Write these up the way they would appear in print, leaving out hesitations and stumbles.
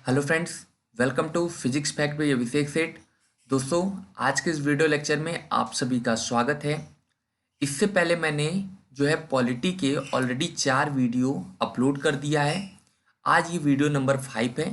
Hello friends, welcome to physics fact by Abhishek Seth. दोस्तों, आज के इस वीडियो लेक्चर में आप सभी का स्वागत है। इससे पहले मैंने जो है पॉलिटी के ऑलरेडी 4 वीडियो अपलोड कर दिया है। आज ये वीडियो नंबर 5 है,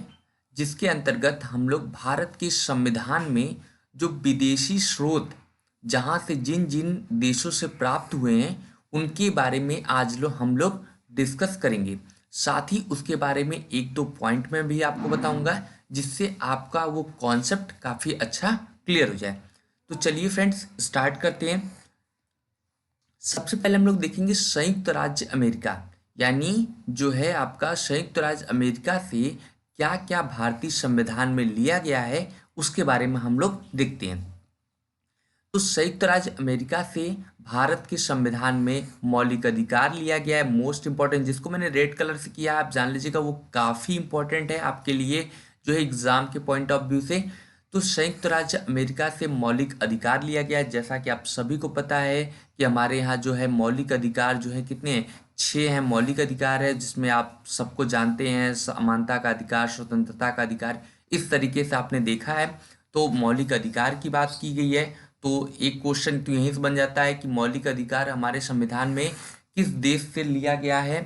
जिसके अंतर्गत हम लोग भारत के संविधान में जो विदेशी स्रोत जहाँ से जिन जिन देशों से प्राप्त हुए हैं उनके बारे में आज हम लोग डिस्कस करेंगे। साथ ही उसके बारे में एक दो पॉइंट में भी आपको बताऊंगा, जिससे आपका वो कॉन्सेप्ट काफ़ी अच्छा क्लियर हो जाए। तो चलिए फ्रेंड्स, स्टार्ट करते हैं। सबसे पहले हम लोग देखेंगे संयुक्त राज्य अमेरिका, यानी जो है आपका संयुक्त राज्य अमेरिका से क्या क्या भारतीय संविधान में लिया गया है उसके बारे में हम लोग देखते हैं। तो संयुक्त राज्य अमेरिका से भारत के संविधान में मौलिक अधिकार लिया गया है। मोस्ट इंपॉर्टेंट, जिसको मैंने रेड कलर से किया आप जान लीजिएगा, वो काफ़ी इंपॉर्टेंट है आपके लिए जो है एग्जाम के पॉइंट ऑफ व्यू से। तो संयुक्त राज्य अमेरिका से मौलिक अधिकार लिया गया है। जैसा कि आप सभी को पता है कि हमारे यहाँ जो है मौलिक अधिकार जो है कितने हैं, 6 हैं मौलिक अधिकार है, जिसमें आप सबको जानते हैं समानता का अधिकार, स्वतंत्रता का अधिकार, इस तरीके से आपने देखा है। तो मौलिक अधिकार की बात की गई है। तो एक क्वेश्चन तो यहीं से बन जाता है कि मौलिक अधिकार हमारे संविधान में किस देश से लिया गया है,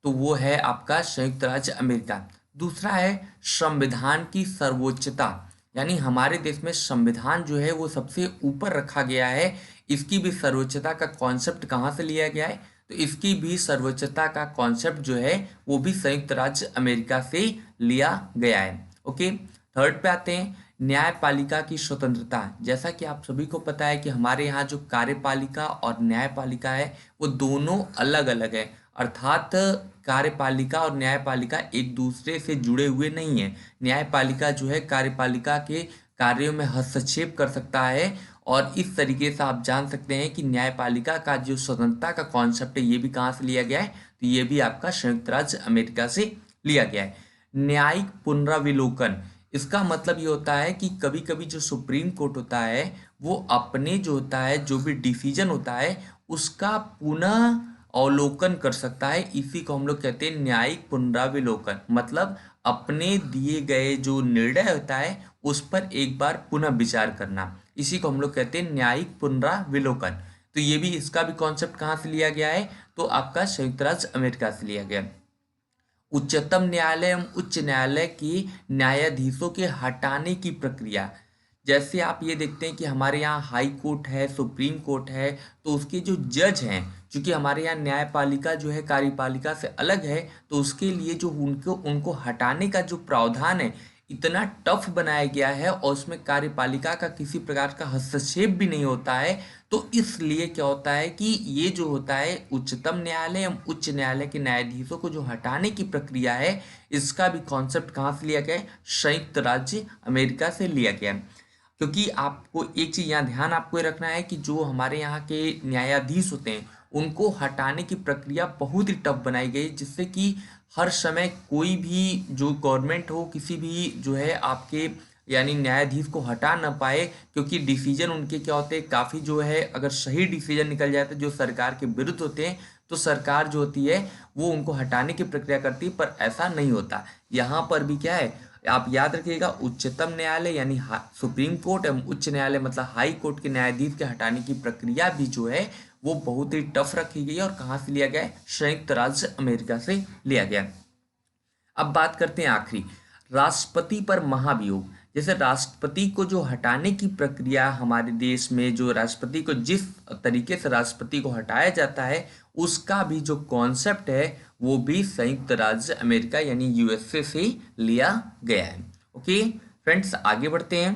तो वो है आपका संयुक्त राज्य अमेरिका। दूसरा है संविधान की सर्वोच्चता, यानी हमारे देश में संविधान जो है वो सबसे ऊपर रखा गया है। इसकी भी सर्वोच्चता का कॉन्सेप्ट कहाँ से लिया गया है, तो इसकी भी सर्वोच्चता का कॉन्सेप्ट जो है वो भी संयुक्त राज्य अमेरिका से लिया गया है। ओके, थर्ड पे आते हैं न्यायपालिका की स्वतंत्रता। जैसा कि आप सभी को पता है कि हमारे यहाँ जो कार्यपालिका और न्यायपालिका है वो दोनों अलग अलग है, अर्थात कार्यपालिका और न्यायपालिका एक दूसरे से जुड़े हुए नहीं है। न्यायपालिका जो है कार्यपालिका के कार्यों में हस्तक्षेप कर सकता है, और इस तरीके से आप जान सकते हैं कि न्यायपालिका का जो स्वतंत्रता का कॉन्सेप्ट है ये भी कहाँ से लिया गया है, तो ये भी आपका संयुक्त राज्य अमेरिका से लिया गया है। न्यायिक पुनराविलोकन, इसका मतलब ये होता है कि कभी कभी जो सुप्रीम कोर्ट होता है वो अपने जो होता है जो भी डिसीजन होता है उसका पुनः अवलोकन कर सकता है। इसी को हम लोग कहते हैं न्यायिक पुनराविलोकन, मतलब अपने दिए गए जो निर्णय होता है उस पर एक बार पुनः विचार करना, इसी को हम लोग कहते हैं न्यायिक पुनराविलोकन। तो ये भी, इसका भी कॉन्सेप्ट कहाँ से लिया गया है, तो आपका संयुक्त राज्य अमेरिका से लिया गया। उच्चतम न्यायालय एवं उच्च न्यायालय की न्यायाधीशों के हटाने की प्रक्रिया, जैसे आप ये देखते हैं कि हमारे यहाँ हाई कोर्ट है, सुप्रीम कोर्ट है, तो उसके जो जज हैं, क्योंकि हमारे यहाँ न्यायपालिका जो है कार्यपालिका से अलग है, तो उसके लिए जो उनको उनको हटाने का जो प्रावधान है इतना टफ बनाया गया है, और उसमें कार्यपालिका का किसी प्रकार का हस्तक्षेप भी नहीं होता है। तो इसलिए क्या होता है कि ये जो होता है उच्चतम न्यायालय एवं उच्च न्यायालय के न्यायाधीशों को जो हटाने की प्रक्रिया है, इसका भी कॉन्सेप्ट कहाँ से लिया गया है, संयुक्त राज्य अमेरिका से लिया गया है। क्योंकि आपको एक चीज यहाँ ध्यान आपको ये रखना है कि जो हमारे यहाँ के न्यायाधीश होते हैं उनको हटाने की प्रक्रिया बहुत ही टफ बनाई गई, जिससे कि हर समय कोई भी जो गवर्नमेंट हो किसी भी जो है आपके यानी न्यायाधीश को हटा ना पाए, क्योंकि डिसीजन उनके क्या होते हैं काफ़ी जो है, अगर सही डिसीजन निकल जाए तो जो सरकार के विरुद्ध होते हैं, तो सरकार जो होती है वो उनको हटाने की प्रक्रिया करती है, पर ऐसा नहीं होता। यहाँ पर भी क्या है, आप याद रखिएगा, उच्चतम न्यायालय यानी सुप्रीम कोर्ट एवं उच्च न्यायालय मतलब हाई कोर्ट के न्यायाधीश के हटाने की प्रक्रिया भी जो है वो बहुत ही टफ रखी गई है, और कहाँ से लिया गया है, संयुक्त राज्य अमेरिका से लिया गया। अब बात करते हैं आखिरी, राष्ट्रपति पर महाभियोग। जैसे राष्ट्रपति को जो हटाने की प्रक्रिया हमारे देश में, जो राष्ट्रपति को जिस तरीके से राष्ट्रपति को हटाया जाता है उसका भी जो कॉन्सेप्ट है वो भी संयुक्त राज्य अमेरिका यानी यूएसए से लिया गया है। ओके फ्रेंड्स, आगे बढ़ते हैं।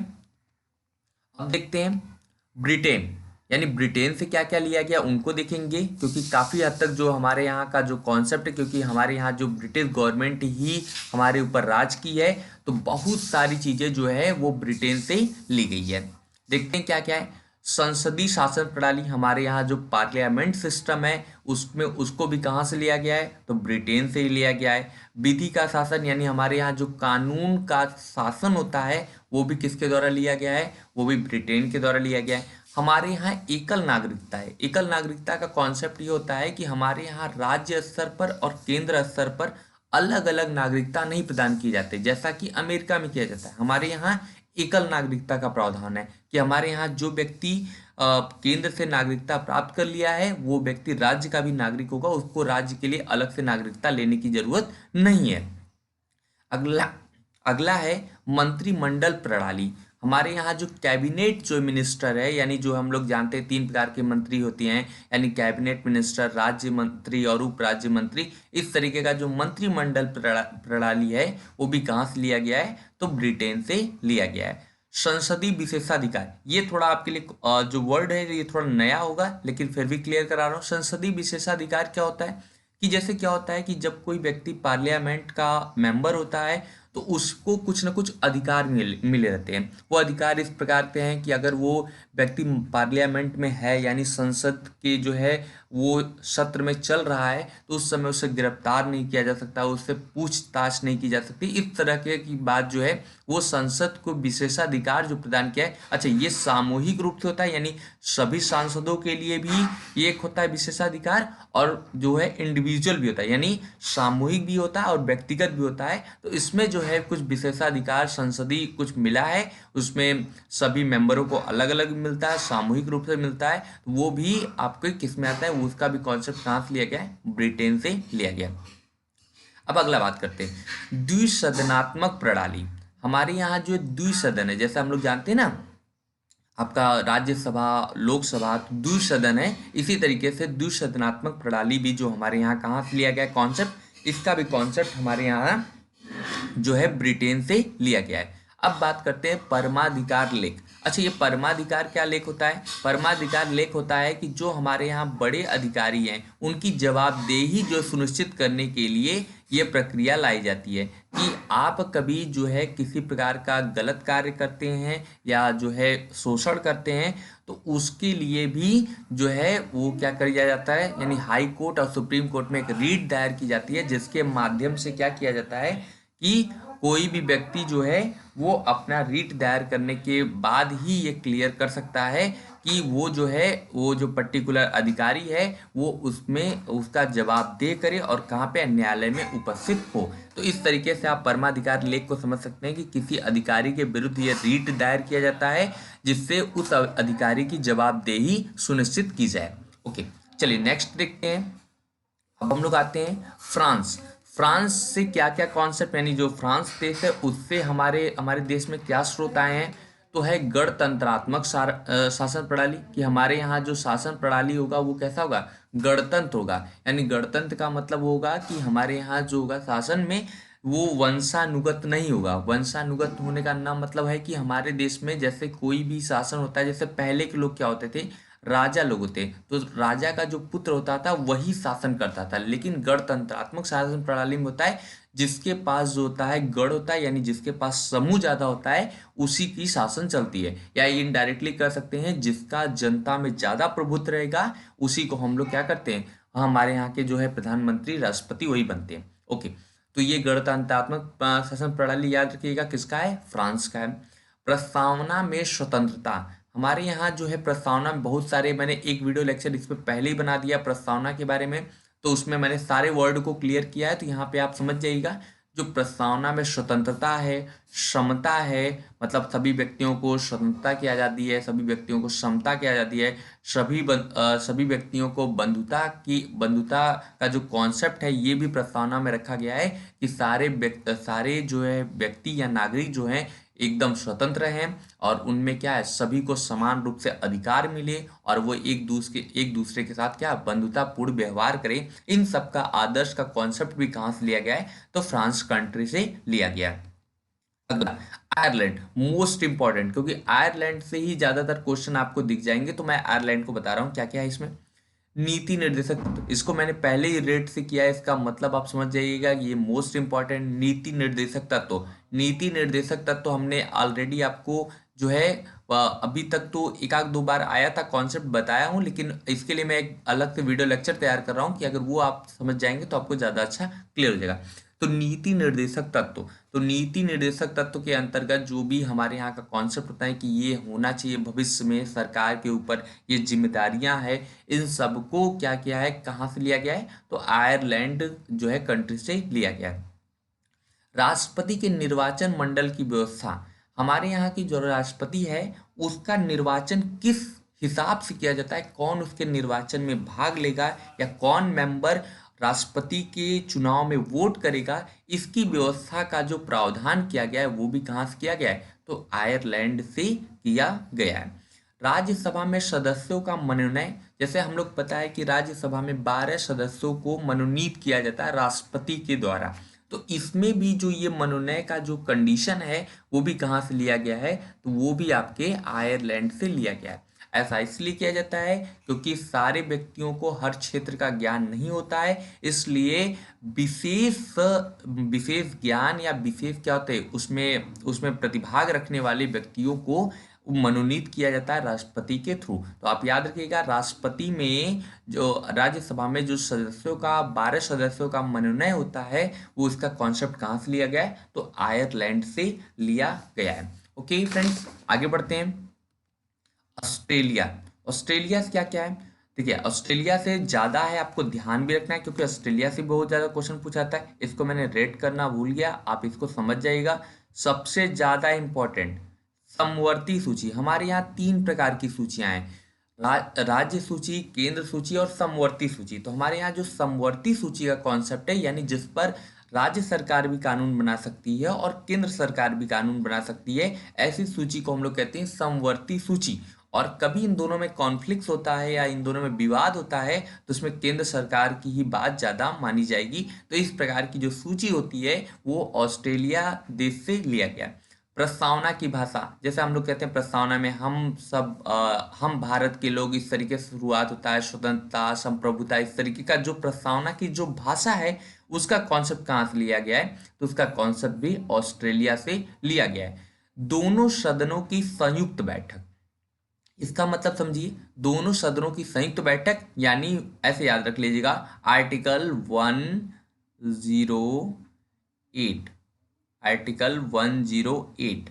अब देखते हैं ब्रिटेन, यानी ब्रिटेन से क्या क्या लिया गया उनको देखेंगे, क्योंकि काफ़ी हद तक जो हमारे यहाँ का जो कॉन्सेप्ट है, क्योंकि हमारे यहाँ जो ब्रिटिश गवर्नमेंट ही हमारे ऊपर राज की है, तो बहुत सारी चीज़ें जो है वो ब्रिटेन से ली गई है। देखते हैं क्या क्या है। संसदीय शासन प्रणाली, हमारे यहाँ जो पार्लियामेंट सिस्टम है उसमें उसको भी कहाँ से लिया गया है, तो ब्रिटेन से ही लिया गया है। विधि का शासन, यानी हमारे यहाँ जो कानून का शासन होता है वो भी किसके द्वारा लिया गया है, वो भी ब्रिटेन के द्वारा लिया गया है। हमारे यहाँ एकल नागरिकता है। एकल नागरिकता का कॉन्सेप्ट ये होता है कि हमारे यहाँ राज्य स्तर पर और केंद्र स्तर पर अलग अलग नागरिकता नहीं प्रदान किए जाते जैसा कि अमेरिका में किया जाता है। हमारे यहाँ एकल नागरिकता का प्रावधान है कि हमारे यहाँ जो व्यक्ति केंद्र से नागरिकता प्राप्त कर लिया है वो व्यक्ति राज्य का भी नागरिक होगा, उसको राज्य के लिए अलग से नागरिकता लेने की जरूरत नहीं है। अगला अगला है मंत्रिमंडल प्रणाली। हमारे यहाँ जो कैबिनेट जो मिनिस्टर है, यानी जो हम लोग जानते हैं 3 प्रकार के मंत्री होते हैं, यानी कैबिनेट मिनिस्टर, राज्य मंत्री और उप राज्य मंत्री। इस तरीके का जो मंत्रिमंडल प्रणाली है वो भी कहाँ से लिया गया है, तो ब्रिटेन से लिया गया है। संसदीय विशेषाधिकार, ये थोड़ा आपके लिए जो वर्ड है ये थोड़ा नया होगा, लेकिन फिर भी क्लियर करा रहा हूँ। संसदीय विशेषाधिकार क्या होता है कि जैसे क्या होता है कि जब कोई व्यक्ति पार्लियामेंट का मेंबर होता है तो उसको कुछ ना कुछ अधिकार मिले रहते हैं। वो अधिकार इस प्रकार के हैं कि अगर वो व्यक्ति पार्लियामेंट में है, यानी संसद के जो है वो सत्र में चल रहा है, तो उस समय उसे गिरफ्तार नहीं किया जा सकता, उससे पूछताछ नहीं की जा सकती। इस तरह के की बात जो है वो संसद को विशेषाधिकार जो प्रदान किया है। अच्छा, ये सामूहिक रूप से होता है, यानी सभी सांसदों के लिए भी एक होता है विशेषाधिकार, और जो है इंडिविजुअल भी होता है, यानी सामूहिक भी होता है और व्यक्तिगत भी होता है। तो इसमें जो है कुछ विशेषाधिकार संसदीय कुछ मिला है, उसमें सभी मेंबरों को अलग अलग मिलता है, सामूहिक रूप से मिलता है। तो वो भी आपको किस में आता है, उसका भी कॉन्सेप्ट कहाँ से लिया गया है, ब्रिटेन से लिया गया। अब अगला बात करते हैं द्विसदनात्मक प्रणाली। हमारे यहाँ जो द्विसदन है, जैसे हम लोग जानते हैं ना आपका राज्यसभा लोकसभा द्विसदन है, इसी तरीके से द्विसदनात्मक प्रणाली भी जो हमारे यहाँ कहाँ से लिया गया है कॉन्सेप्ट, इसका भी कॉन्सेप्ट हमारे यहाँ जो है ब्रिटेन से लिया गया है। अब बात करते हैं परमाधिकार लेख। अच्छा, ये परमाधिकार क्या लेख होता है? परमाधिकार लेख होता है कि जो हमारे यहाँ बड़े अधिकारी हैं उनकी जवाबदेही जो सुनिश्चित करने के लिए ये प्रक्रिया लाई जाती है कि आप कभी जो है किसी प्रकार का गलत कार्य करते हैं या जो है शोषण करते हैं तो उसके लिए भी जो है वो क्या किया जाता है, यानी हाई कोर्ट और सुप्रीम कोर्ट में एक रीट दायर की जाती है, जिसके माध्यम से क्या किया जाता है कि कोई भी व्यक्ति जो है वो अपना रीट दायर करने के बाद ही ये क्लियर कर सकता है कि वो जो है वो जो पर्टिकुलर अधिकारी है वो उसमें उसका जवाबदेह करे और कहाँ पे, न्यायालय में उपस्थित हो। तो इस तरीके से आप परमाधिकार लेख को समझ सकते हैं कि किसी अधिकारी के विरुद्ध ये रीट दायर किया जाता है जिससे उस अधिकारी की जवाबदेही सुनिश्चित की जाए। ओके, चलिए नेक्स्ट देखते हैं। अब हम लोग आते हैं फ्रांस। फ्रांस से क्या क्या कॉन्सेप्ट, यानी जो फ्रांस देश है उससे हमारे हमारे देश में क्या स्रोत आए हैं, तो है गणतंत्रात्मक शासन प्रणाली। कि हमारे यहाँ जो शासन प्रणाली होगा वो कैसा होगा, गणतंत्र होगा। यानी गणतंत्र का मतलब होगा कि हमारे यहाँ जो होगा शासन में वो वंशानुगत नहीं होगा। वंशानुगत होने का नाम मतलब है कि हमारे देश में जैसे कोई भी शासन होता है, जैसे पहले के लोग क्या होते थे, राजा लोग होते, तो राजा का जो पुत्र होता था वही शासन करता था। लेकिन गणतंत्रात्मक शासन प्रणाली में होता है जिसके पास जो होता है गढ़ होता है, यानी जिसके पास समूह ज्यादा होता है उसी की शासन चलती है। या इनडायरेक्टली कर सकते हैं जिसका जनता में ज्यादा प्रभुत्व रहेगा उसी को हम लोग क्या करते हैं, हमारे यहाँ के जो है प्रधानमंत्री राष्ट्रपति वही बनते हैं। ओके, तो ये गणतंत्रात्मक शासन प्रणाली याद रखिएगा किसका है, फ्रांस का है। प्रस्तावना में स्वतंत्रता। हमारे यहाँ जो है प्रस्तावना में बहुत सारे, मैंने एक वीडियो लेक्चर इस पर पहले ही बना दिया प्रस्तावना के बारे में, तो उसमें मैंने सारे वर्ड को क्लियर किया है। तो यहाँ पे आप समझ जाइएगा जो प्रस्तावना में स्वतंत्रता है, समता है, मतलब सभी व्यक्तियों को स्वतंत्रता की आज़ादी है, सभी व्यक्तियों को समता की आज़ादी है, सभी व्यक्तियों को बंधुता का जो कॉन्सेप्ट है ये भी प्रस्तावना में रखा गया है कि सारे जो है व्यक्ति या नागरिक जो हैं एकदम स्वतंत्र हैं और उनमें क्या है, सभी को समान रूप से अधिकार मिले और वो एक दूसरे के साथ क्या बंधुतापूर्ण व्यवहार करें। इन सब का आदर्श का कॉन्सेप्ट भी कहाँ से लिया गया है, तो फ्रांस कंट्री से लिया गया है। अगला आयरलैंड, मोस्ट इंपॉर्टेंट, क्योंकि आयरलैंड से ही ज्यादातर क्वेश्चन आपको दिख जाएंगे, तो मैं आयरलैंड को बता रहा हूँ क्या क्या है इसमें। नीति निर्देशक तत्व, इसको मैंने पहले ही रेट से किया है, इसका मतलब आप समझ जाइएगा ये मोस्ट इंपॉर्टेंट नीति निर्देशक तत्व। नीति निर्देशक तत्व हमने ऑलरेडी आपको जो है अभी तक तो एक आध दो बार आया था कॉन्सेप्ट बताया हूँ, लेकिन इसके लिए मैं एक अलग से वीडियो लेक्चर तैयार कर रहा हूँ कि अगर वो आप समझ जाएंगे तो आपको ज़्यादा अच्छा क्लियर हो जाएगा। तो नीति निर्देशक तत्व, तो नीति निर्देशक तत्व के अंतर्गत जो भी हमारे यहाँ का कॉन्सेप्ट होता है कि ये होना चाहिए भविष्य में, सरकार के ऊपर ये जिम्मेदारियां हैं, इन सबको क्या किया है, कहाँ से लिया गया है, तो आयरलैंड जो है कंट्री से लिया गया है। राष्ट्रपति के निर्वाचन मंडल की व्यवस्था, हमारे यहाँ की जो राष्ट्रपति है उसका निर्वाचन किस हिसाब से किया जाता है, कौन उसके निर्वाचन में भाग लेगा या कौन मेंबर राष्ट्रपति के चुनाव में वोट करेगा, इसकी व्यवस्था का जो प्रावधान किया गया है वो भी कहाँ से किया गया है, तो आयरलैंड से किया गया है। राज्यसभा में सदस्यों का मनोनयन, जैसे हम लोग पता है कि राज्यसभा में 12 सदस्यों को मनोनीत किया जाता है राष्ट्रपति के द्वारा, तो इसमें भी जो ये मनोनयन का जो कंडीशन है वो भी कहाँ से लिया गया है, तो वो भी आपके आयरलैंड से लिया गया है। ऐसा इसलिए किया जाता है क्योंकि सारे व्यक्तियों को हर क्षेत्र का ज्ञान नहीं होता है, इसलिए विशेष विशेष ज्ञान या विशेष क्या होते हैं उसमें प्रतिभाग रखने वाले व्यक्तियों को मनोनीत किया जाता है राष्ट्रपति के थ्रू। तो आप याद रखिएगा, राष्ट्रपति में जो राज्यसभा में जो सदस्यों का 12 सदस्यों का मनोनयन होता है वो इसका कॉन्सेप्ट कहाँ से लिया गया है, तो आयरलैंड से लिया गया है। ओके फ्रेंड्स, आगे बढ़ते हैं। ऑस्ट्रेलिया, ऑस्ट्रेलिया से क्या क्या है, देखिए ऑस्ट्रेलिया से ज़्यादा है, आपको ध्यान भी रखना है क्योंकि ऑस्ट्रेलिया से बहुत ज़्यादा क्वेश्चन पूछा जाता है। इसको मैंने रेड करना भूल गया, आप इसको समझ जाइएगा। सबसे ज़्यादा इंपॉर्टेंट समवर्ती सूची, हमारे यहाँ 3 प्रकार की सूचियां हैं, राज्य सूची, केंद्र सूची और समवर्ती सूची। तो हमारे यहाँ जो समवर्ती सूची का कॉन्सेप्ट है, यानी जिस पर राज्य सरकार भी कानून बना सकती है और केंद्र सरकार भी कानून बना सकती है, ऐसी सूची को हम लोग कहते हैं समवर्ती सूची। और कभी इन दोनों में कॉन्फ्लिक्ट होता है या इन दोनों में विवाद होता है तो उसमें केंद्र सरकार की ही बात ज़्यादा मानी जाएगी। तो इस प्रकार की जो सूची होती है वो ऑस्ट्रेलिया देश से लिया गया। प्रस्तावना की भाषा, जैसे हम लोग कहते हैं प्रस्तावना में हम भारत के लोग, इस तरीके से शुरुआत होता है, स्वतंत्रता, संप्रभुता, इस तरीके का जो प्रस्तावना की जो भाषा है उसका कॉन्सेप्ट कहाँ से लिया गया है, तो उसका कॉन्सेप्ट भी ऑस्ट्रेलिया से लिया गया है। दोनों सदनों की संयुक्त बैठक, इसका मतलब समझिए, दोनों सदनों की संयुक्त बैठक, यानी ऐसे याद रख लीजिएगा आर्टिकल 108, आर्टिकल 108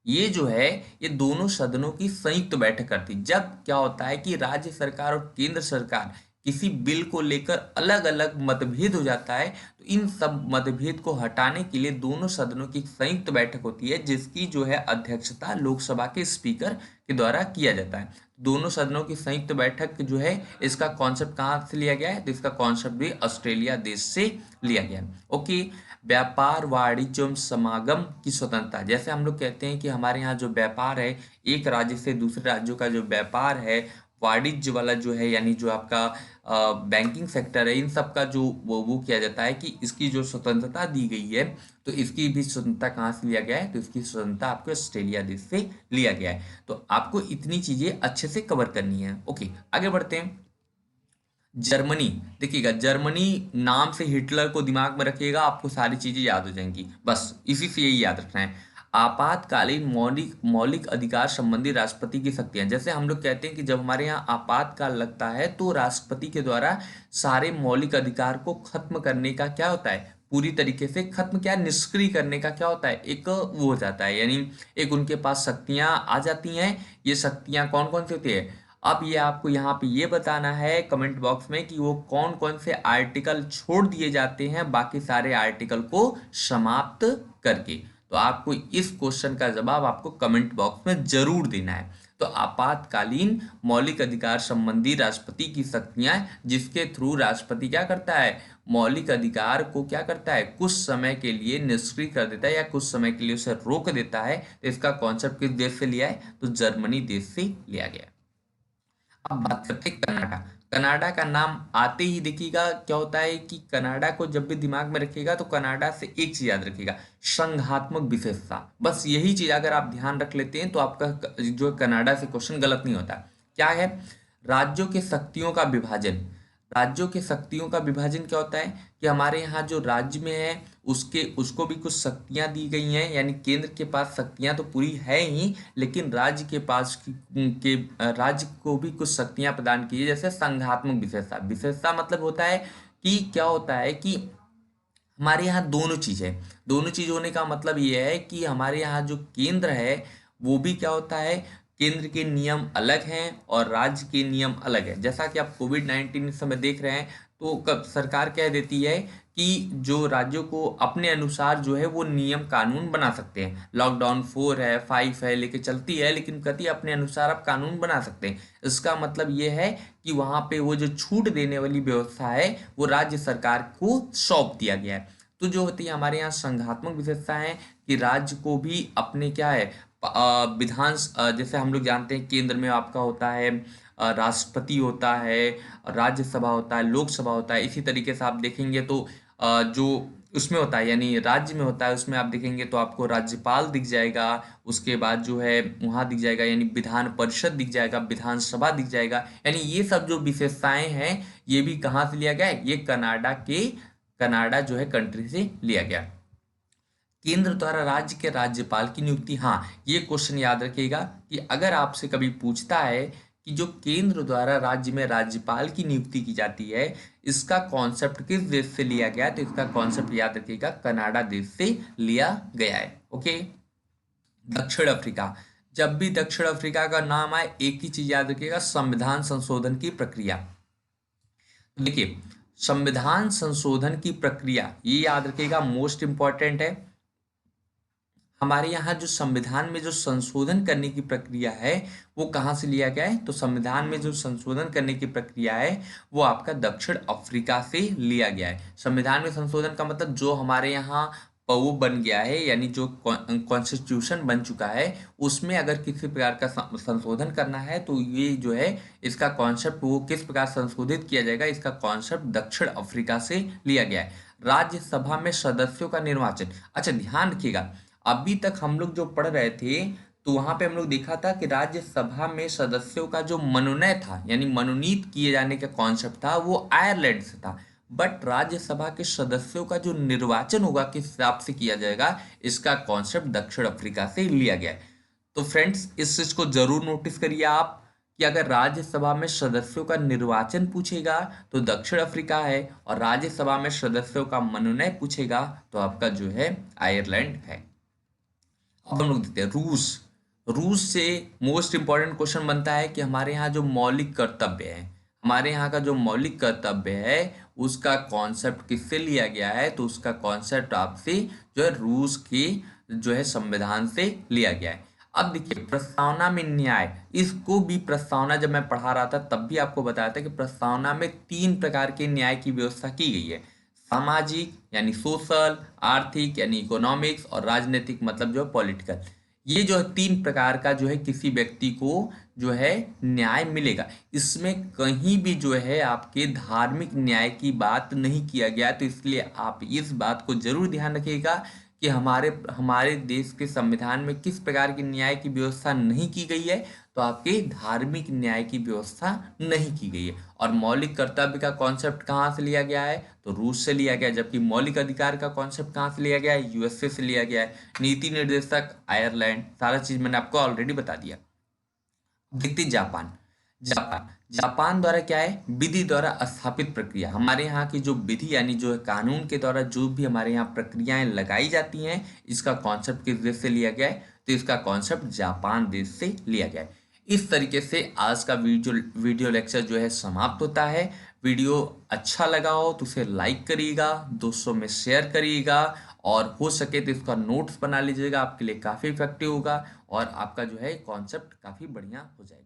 ये जो है ये दोनों सदनों की संयुक्त बैठक करती। जब क्या होता है कि राज्य सरकार और केंद्र सरकार किसी बिल को लेकर अलग अलग मतभेद हो जाता है, तो इन सब मतभेद को हटाने के लिए दोनों सदनों की संयुक्त बैठक होती है, जिसकी जो है अध्यक्षता लोकसभा के स्पीकर के द्वारा किया जाता है। दोनों सदनों की संयुक्त बैठक जो है इसका कॉन्सेप्ट कहाँ से लिया गया है, तो इसका कॉन्सेप्ट भी ऑस्ट्रेलिया देश से लिया गया है। ओके, व्यापार, वाणिज्य एवं समागम की स्वतंत्रता, जैसे हम लोग कहते हैं कि हमारे यहाँ जो व्यापार है, एक राज्य से दूसरे राज्यों का जो व्यापार है, वाणिज्य वाला जो है यानी जो आपका बैंकिंग सेक्टर है, इन सब का जो वो किया जाता है कि इसकी जो स्वतंत्रता दी गई है, तो इसकी भी स्वतंत्रता कहाँ से लिया गया है, तो इसकी स्वतंत्रता आपको ऑस्ट्रेलिया देश से लिया गया है। तो आपको इतनी चीजें अच्छे से कवर करनी है। ओके, आगे बढ़ते हैं। जर्मनी, देखिएगा जर्मनी नाम से हिटलर को दिमाग में रखिएगा, आपको सारी चीजें याद हो जाएंगी, बस इसी से यही याद रखना है। आपातकालीन मौलिक मौलिक अधिकार संबंधी राष्ट्रपति की शक्तियां, जैसे हम लोग कहते हैं कि जब हमारे यहाँ आपातकाल लगता है तो राष्ट्रपति के द्वारा सारे मौलिक अधिकार को खत्म करने का क्या होता है, पूरी तरीके से खत्म, क्या निष्क्रिय करने का क्या होता है, एक वो हो जाता है, यानी एक उनके पास शक्तियां आ जाती हैं। ये शक्तियां कौन कौन सी होती है, अब ये आपको यहाँ पे ये बताना है कमेंट बॉक्स में कि वो कौन कौन से आर्टिकल छोड़ दिए जाते हैं बाकी सारे आर्टिकल को समाप्त करके। तो आपको इस क्वेश्चन का जवाब आपको कमेंट बॉक्स में जरूर देना है। तो आपातकालीन मौलिक अधिकार संबंधी राष्ट्रपति की शक्तियां, जिसके थ्रू राष्ट्रपति क्या करता है, मौलिक अधिकार को क्या करता है, कुछ समय के लिए निष्क्रिय कर देता है या कुछ समय के लिए उसे रोक देता है। तो इसका कॉन्सेप्ट किस देश से लिया है, तो जर्मनी देश से लिया गया। अब बात करते हैं कनाडा। कनाडा का नाम आते ही देखिएगा क्या होता है कि कनाडा को जब भी दिमाग में रखिएगा तो कनाडा से एक चीज याद रखिएगा, संघात्मक विशेषता। बस यही चीज अगर आप ध्यान रख लेते हैं तो आपका जो कनाडा से क्वेश्चन गलत नहीं होता। क्या है, राज्यों के शक्तियों का विभाजन। राज्यों के शक्तियों का विभाजन क्या होता है कि हमारे यहाँ जो राज्य में है उसको भी कुछ शक्तियां दी गई हैं, यानी केंद्र के पास शक्तियां तो पूरी है ही, लेकिन राज्य के पास राज्य को भी कुछ शक्तियां प्रदान की है, जैसे संघात्मक विशेषता। विशेषता मतलब होता है कि क्या होता है कि हमारे यहाँ दोनों चीज़ है। दोनों चीज़ होने का मतलब ये है कि हमारे यहाँ जो केंद्र है वो भी क्या होता है, केंद्र के नियम अलग हैं और राज्य के नियम अलग है। जैसा कि आप कोविड-19 इस समय देख रहे हैं, तो कब सरकार कह देती है कि जो राज्यों को अपने अनुसार जो है वो नियम कानून बना सकते हैं। लॉकडाउन 4 है, 5 है, लेके चलती है, लेकिन कहती है अपने अनुसार आप कानून बना सकते हैं। इसका मतलब ये है कि वहाँ पे वो जो छूट देने वाली व्यवस्था है वो राज्य सरकार को सौंप दिया गया है। तो जो होती है हमारे यहाँ संघात्मक विशेषता है कि राज्य को भी अपने क्या है जैसे हम लोग जानते हैं केंद्र में आपका होता है राष्ट्रपति होता है, राज्यसभा होता है, लोकसभा होता है। इसी तरीके से आप देखेंगे तो जो उसमें होता है यानी राज्य में होता है उसमें आप देखेंगे तो आपको राज्यपाल दिख जाएगा, उसके बाद जो है वहाँ दिख जाएगा यानी विधान परिषद दिख जाएगा, विधानसभा दिख जाएगा। यानी ये सब जो विशेषताएं हैं ये भी कहाँ से लिया गया है, ये कनाडा जो है कंट्री से लिया गया। केंद्र द्वारा राज्य के राज्यपाल की नियुक्ति, हाँ ये क्वेश्चन याद रखिएगा कि अगर आपसे कभी पूछता है कि जो केंद्र द्वारा राज्य में राज्यपाल की नियुक्ति की जाती है इसका कॉन्सेप्ट किस देश से लिया गया है, तो इसका कॉन्सेप्ट याद रखिएगा कनाडा देश से लिया गया है। ओके। दक्षिण अफ्रीका, जब भी दक्षिण अफ्रीका का नाम आए एक ही चीज याद रखिएगा, संविधान संशोधन की प्रक्रिया। देखिए संविधान संशोधन की प्रक्रिया ये याद रखिएगा मोस्ट इंपॉर्टेंट है। हमारे यहाँ जो संविधान में जो संशोधन करने की प्रक्रिया है वो कहाँ से लिया गया है, तो संविधान में जो संशोधन करने की प्रक्रिया है वो आपका दक्षिण अफ्रीका से लिया गया है। संविधान में संशोधन का मतलब जो हमारे यहाँ वो बन गया है यानी जो कॉन्स्टिट्यूशन बन चुका है उसमें अगर किसी प्रकार का संशोधन करना है तो ये जो है इसका कॉन्सेप्ट वो किस प्रकार संशोधित किया जाएगा इसका कॉन्सेप्ट दक्षिण अफ्रीका से लिया गया है। राज्यसभा में सदस्यों का निर्वाचन, अच्छा ध्यान रखिएगा अभी तक हम लोग जो पढ़ रहे थे तो वहां पे हम लोग देखा था कि राज्यसभा में सदस्यों का जो मनोनयन था यानी मनोनीत किए जाने का कॉन्सेप्ट था वो आयरलैंड से था। बट राज्यसभा के सदस्यों का जो निर्वाचन होगा किस हिसाब से किया जाएगा इसका कॉन्सेप्ट दक्षिण अफ्रीका से लिया गया है। तो फ्रेंड्स इस चीज को जरूर नोटिस करिए आप कि अगर राज्यसभा में सदस्यों का निर्वाचन पूछेगा तो दक्षिण अफ्रीका है और राज्यसभा में सदस्यों का मनोनयन पूछेगा तो आपका जो है आयरलैंड है। अब हम लोग देखते हैं रूस। रूस से मोस्ट इंपॉर्टेंट क्वेश्चन बनता है कि हमारे यहाँ जो मौलिक कर्तव्य है, हमारे यहाँ का जो मौलिक कर्तव्य है उसका कॉन्सेप्ट किससे लिया गया है, तो उसका कॉन्सेप्ट आपसे जो है रूस के जो है संविधान से लिया गया है। अब देखिए प्रस्तावना में न्याय, इसको भी प्रस्तावना जब मैं पढ़ा रहा था तब भी आपको बताया था कि प्रस्तावना में 3 प्रकार के न्याय की व्यवस्था की गई है, सामाजिक यानी सोशल, आर्थिक यानी इकोनॉमिक्स और राजनीतिक मतलब जो है पॉलिटिकल। ये जो है 3 प्रकार का जो है किसी व्यक्ति को जो है न्याय मिलेगा। इसमें कहीं भी जो है आपके धार्मिक न्याय की बात नहीं किया गया, तो इसलिए आप इस बात को जरूर ध्यान रखिएगा कि हमारे हमारे देश के संविधान में किस प्रकार की न्याय की व्यवस्था नहीं की गई है, तो आपके धार्मिक न्याय की व्यवस्था नहीं की गई है। और मौलिक कर्तव्य का कॉन्सेप्ट कहाँ से लिया गया है, तो रूस से लिया गया है। जबकि मौलिक अधिकार का कॉन्सेप्ट कहाँ से लिया गया है, यूएसए से लिया गया है। नीति निर्देशक आयरलैंड, सारा चीज मैंने आपको ऑलरेडी बता दिया। देखते जापान। जापान जापान द्वारा क्या है, विधि द्वारा स्थापित प्रक्रिया। हमारे यहाँ की जो विधि यानी जो है कानून के द्वारा जो भी हमारे यहाँ प्रक्रियाएं लगाई जाती हैं इसका कॉन्सेप्ट किस देश से लिया गया है, तो इसका कॉन्सेप्ट जापान देश से लिया गया है। इस तरीके से आज का वीडियो लेक्चर जो है समाप्त होता है। वीडियो अच्छा लगा हो तो उसे लाइक करिएगा, दोस्तों में शेयर करिएगा और हो सके तो इसका नोट्स बना लीजिएगा, आपके लिए काफ़ी इफेक्टिव होगा और आपका जो है कॉन्सेप्ट काफ़ी बढ़िया हो जाएगा।